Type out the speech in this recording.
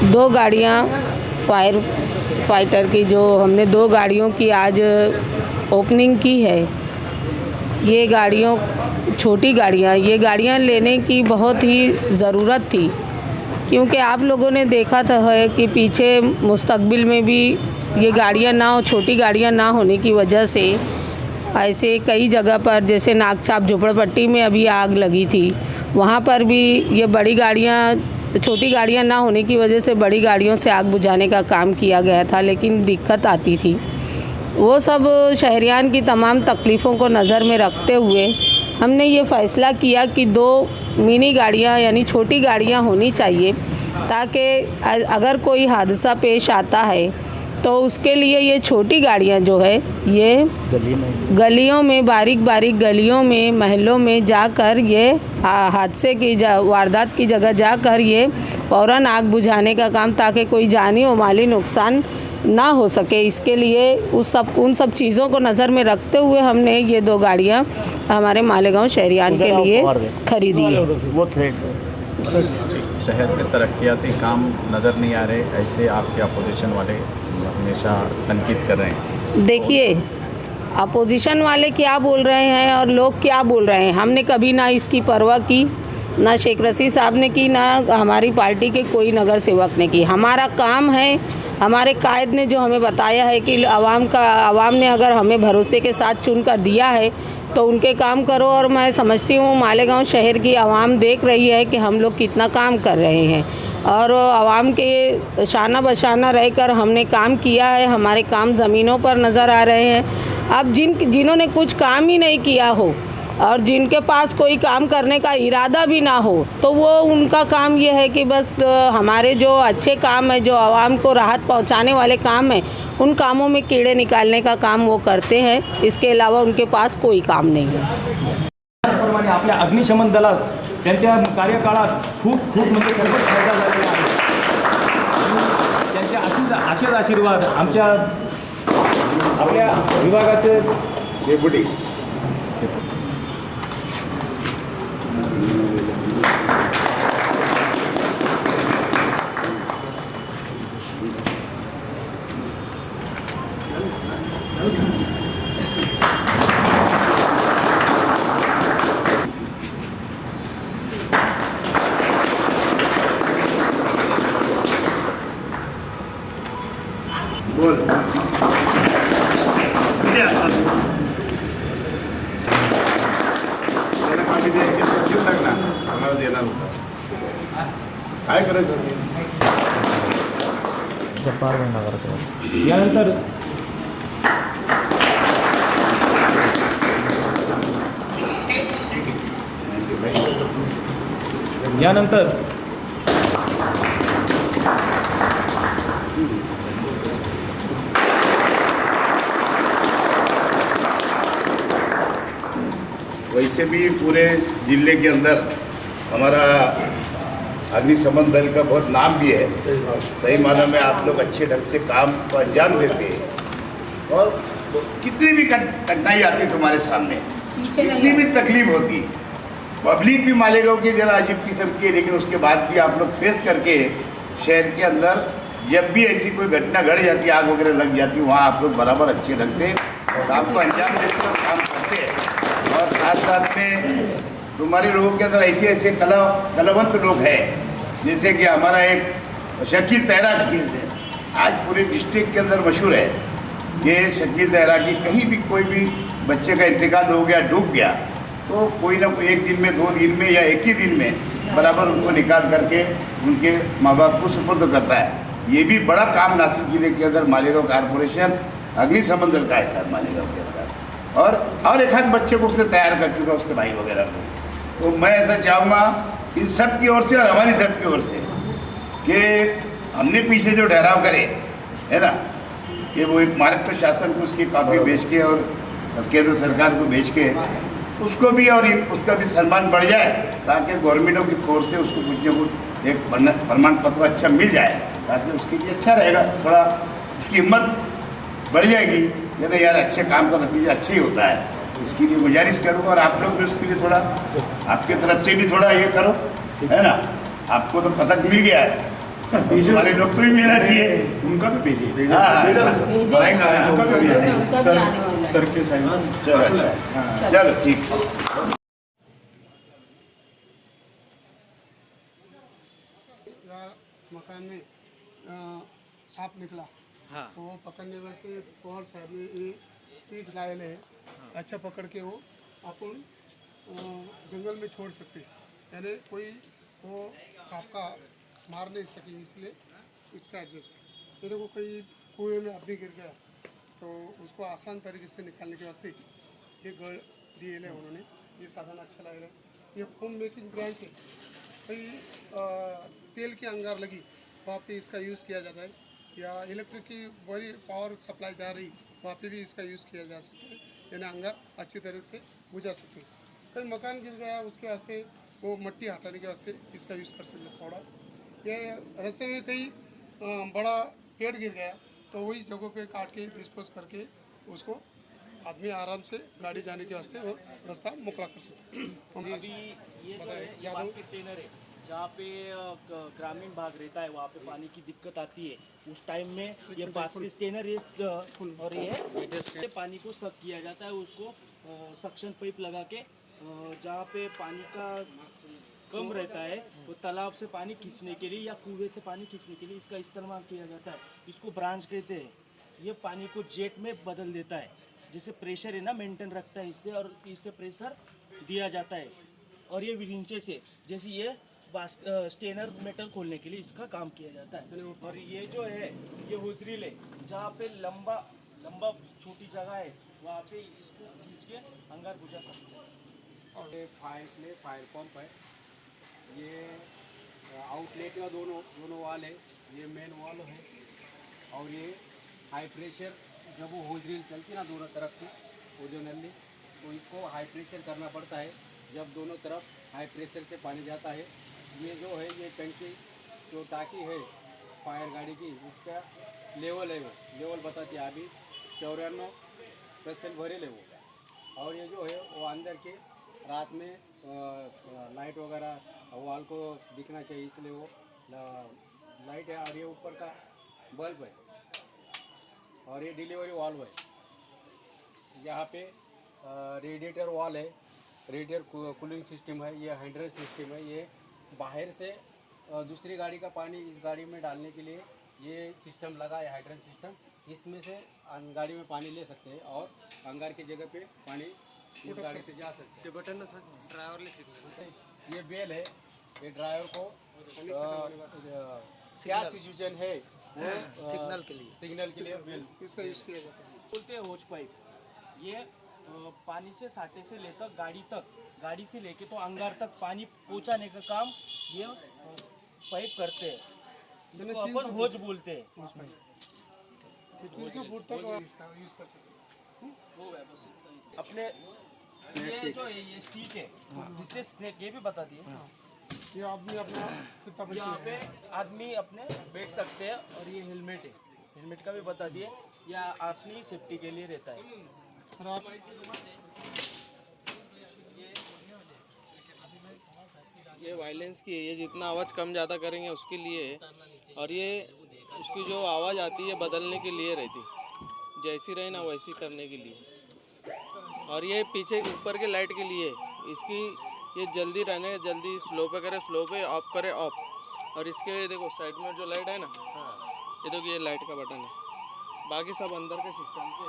दो गाड़ियाँ fire fighter की, जो हमने 2 गाड़ियों की आज ओपनिंग की है। ये गाड़ियों, छोटी गाड़ियाँ, ये गाड़ियाँ लेने की बहुत ही ज़रूरत थी, क्योंकि आप लोगों ने देखा था है कि पीछे मुस्तकबिल में भी ये गाड़ियाँ ना हो, छोटी गाड़ियाँ ना होने की वजह से ऐसे कई जगह पर, जैसे नागछाप झोपड़पट्टी में अभी आग लगी थी, वहाँ पर भी ये बड़ी गाड़ियाँ, छोटी गाड़ियाँ ना होने की वजह से बड़ी गाड़ियों से आग बुझाने का काम किया गया था, लेकिन दिक्कत आती थी। वो सब शहरियान की तमाम तकलीफ़ों को नज़र में रखते हुए हमने ये फ़ैसला किया कि 2 मिनी गाड़ियाँ यानी छोटी गाड़ियाँ होनी चाहिए, ताकि अगर कोई हादसा पेश आता है तो उसके लिए ये छोटी गाड़ियाँ जो है ये गलियों में, बारीक बारीक गलियों में, महलों में जाकर ये हादसे की वारदात की जगह जाकर ये फ़ौरन आग बुझाने का काम, ताकि कोई जानी व माली नुकसान ना हो सके। इसके लिए उन सब चीज़ों को नज़र में रखते हुए हमने ये 2 गाड़ियाँ हमारे मालेगांव शहरियान के लिए खरीदी है। वो शहर में तरक्याती काम नज़र नहीं आ रहे, ऐसे आपके अपोजिशन वाले हमेशा तनकीद कर रहे हैं। देखिए, अपोजिशन वाले क्या बोल रहे हैं और लोग क्या बोल रहे हैं, हमने कभी ना इसकी परवाह की, ना शेख रशीद साहब ने की, ना हमारी पार्टी के कोई नगर सेवक ने की। हमारा काम है, हमारे कायद ने जो हमें बताया है कि आवाम ने अगर हमें भरोसे के साथ चुन कर दिया है तो उनके काम करो। और मैं समझती हूँ मालेगांव शहर की आवाम देख रही है कि हम लोग कितना काम कर रहे हैं, और आवाम के शाना बशाना रहकर हमने काम किया है। हमारे काम ज़मीनों पर नज़र आ रहे हैं। अब जिन्होंने कुछ काम ही नहीं किया हो और जिनके पास कोई काम करने का इरादा भी ना हो, तो वो उनका काम ये है कि बस हमारे जो अच्छे काम है, जो आवाम को राहत पहुंचाने वाले काम है, उन कामों में कीड़े निकालने का काम वो करते हैं। इसके अलावा उनके पास कोई काम नहीं है। त्याचप्रमाणे आपल्या अग्निशमन दलात त्यांच्या कार्यकाळात खूप म्हणजे खूपच फायदा झालेला आहे। त्यांचे असेच आशीर्वाद आमच्या आपल्या विभागाचे डेप्युटी बोल काय करायचं जब्बार भाई नगरसेवक यानंतर वैसे भी पूरे जिले के अंदर हमारा अग्निशमन दल का बहुत नाम भी है। सही मानों में आप लोग अच्छे ढंग से काम को अंजाम देते हैं, और कितनी भी कठिनाई आती तुम्हारे सामने, कितनी भी तकलीफ होती, पब्लिक भी मालेगांव की जरा अजीब किस्म की, लेकिन उसके बाद भी आप लोग फेस करके शहर के अंदर जब भी ऐसी कोई घटना घट जाती, आग वगैरह लग जाती, वहाँ आप लोग बराबर अच्छे ढंग से काम को अंजाम देते और काम करते हैं। और साथ साथ में तुम्हारे लोगों के अंदर ऐसे ऐसे कलावंत लोग हैं, जैसे कि हमारा एक शकील तैराकी आज पूरे डिस्ट्रिक्ट के अंदर मशहूर है। ये शकील तैराकी कहीं भी कोई भी बच्चे का इंतकाल हो गया, डूब गया, तो कोई ना कोई 1 दिन में, 2 दिन में या 1 ही दिन में बराबर उनको निकाल करके उनके माँ बाप को सुपुर्द करता है। ये भी बड़ा काम नासिक जिले के अंदर मालेगांव कॉरपोरेशन अग्निशमन दल का है साथ मालेगांव के अंदर, और एक आध बच्चे को उससे तैयार कर चुका, उसके भाई वगैरह को। तो मैं ऐसा चाहूँगा इन सब की ओर से और हमारी सब की ओर से कि हमने पीछे जो ठहराव करे है ना, कि वो एक मार्ग प्रशासन को उसकी काफ़ी भेज के और केंद्र सरकार को भेज के उसको भी और उसका भी सम्मान बढ़ जाए, ताकि गवर्नमेंटों की ओर से उसको कुछ न कुछ एक प्रमाण पत्र अच्छा मिल जाए, ताकि उसके लिए अच्छा रहेगा, थोड़ा उसकी हिम्मत बढ़ जाएगी कि नहीं यार अच्छे काम का नतीजा अच्छा ही होता है। इसके लिए गुजारिश करूँगा, और आप लोग भी उसके लिए थोड़ा आपकी तरफ से भी थोड़ा ये करो, है ना। आपको तो पदक मिल गया है, हमारे लोग को भी मिलना चाहिए। उनका भी भेजिए। हाँ, भेजे आएगा, उनका भी आने वाला है। उनका भी आने वाला है। सर के साइड चलो अच्छा है। चलो ठीक। या मकान में सांप निकला तो वो पकड़ने वास्ते पवार साहब ने ये स्टिक लाए है। अच्छा पकड़ के वो अपन जंगल में छोड़ सकते, यानी कोई वो सांप का मार नहीं सके, इसलिए इसका एडजस्ट। ये देखो कोई कुएं में अभी गिर गया तो उसको आसान तरीके से निकालने के वास्ते ये गढ़ दिए है उन्होंने। ये साधन अच्छा लग रहा है। ये फोम मेकिंग ब्रांच है। कई तेल की अंगार लगी वहाँ पे इसका यूज़ किया जाता है, या इलेक्ट्रिक की बड़ी पावर सप्लाई जा रही वहाँ पे भी इसका यूज़ किया जा सकता है, यानी अंगार अच्छी तरह से बुझा सकते हैं। कहीं मकान गिर गया उसके वास्ते वो मट्टी हटाने के वास्ते इसका यूज़ कर सकते हैं फावड़ा। ये रास्ते में कहीं बड़ा पेड़ गिर गया तो वही जगहों पे काट के डिस्पोज करके उसको आदमी आराम से गाड़ी जाने के वास्ते वो रास्ता मोकला कर सकते हैं। अभी ये जो है ये बास्केट कंटेनर है, जहाँ पे ग्रामीण भाग रहता है वहाँ पे पानी की दिक्कत आती है, उस टाइम में ये बास्केट कंटेनर और ये पानी को सक किया जाता है। उसको सक्शन पाइप लगा के जहाँ पे पानी का कम रहता है तो तालाब से पानी खींचने के लिए या कुएं से पानी खींचने के लिए इसका इस्तेमाल किया जाता है। इसको ब्रांच कहते हैं। ये पानी को जेट में बदल देता है, जैसे प्रेशर है ना मेंटेन रखता है इससे, और इससे प्रेशर दिया जाता है। और ये विरिंचे से जैसे ये स्टेनर मेटल खोलने के लिए इसका काम किया जाता है। और ये जो है ये हुजरील है, जहाँ पे लंबा छोटी जगह है वहाँ पे इसको खींच के अंगार बुझा सकते हैं। और ये फायर पंप है। ये आउटलेट का दोनों वाल है, ये मेन वाल है। और ये हाई प्रेशर जब वो होजरील चलती ना दोनों तरफ की वो जो नली, तो इसको हाई प्रेशर करना पड़ता है। जब दोनों तरफ हाई प्रेशर से पानी जाता है, ये जो है ये टंकी जो टाकी है फायर गाड़ी की, उसका लेवल है, वो लेवल बताती है अभी 94% भरेल है वो। और ये जो है वो अंदर के रात में लाइट वगैरह वॉल को दिखना चाहिए, इसलिए वो लाइट है। और ये ऊपर का बल्ब है और ये डिलीवरी वाल्व है। यहाँ पे रेडिएटर वॉल है, रेडिएटर कूलिंग सिस्टम है, ये हाइड्रेल सिस्टम है। ये बाहर से दूसरी गाड़ी का पानी इस गाड़ी में डालने के लिए ये सिस्टम लगा है, हाइड्रेल सिस्टम। इसमें से गाड़ी में पानी ले सकते हैं और अंगार की जगह पे पानी इस गाड़ी से जा सकते हैं। बटन ना सर ड्राइवर ले सकते। ये बेल है, ये ड्राइवर को क्या सिचुएशन है वो सिग्नल के लिए बेल इसका यूज़ किया जाता है। बोलते हैं होज पाइप। ये पानी से साटे से लेकर गाड़ी तक, गाड़ी से लेके तो अंगार तक पानी पहुंचाने का काम ये पाइप करते हैं। इसको अपन होज बोलते हैं। 300 फुट तक इसका यूज़ कर सकते हैं। वो है बस इतना ही। अपने ये जो ये स्टिक है इससे स्नेक, ये भी बता दिए। ये आदमी अपना कितना बचे यहाँ पे आदमी अपने बैठ सकते हैं। और ये हेलमेट है, हेलमेट का भी बता दिए, या अपनी सेफ्टी के लिए रहता है। रात ये वायलेंस की है, ये जितना आवाज़ कम ज़्यादा करेंगे उसके लिए है। और ये उसकी जो आवाज़ आती है बदलने के लिए रहती, जैसी रहे ना वैसी करने के लिए। और ये पीछे ऊपर के लाइट के लिए, इसकी ये जल्दी रहने, जल्दी स्लो पे करे स्लो पे, ऑफ करे ऑफ। और इसके देखो साइड में जो लाइट है ना, ये देखो ये लाइट का बटन है। बाकी सब अंदर के सिस्टम के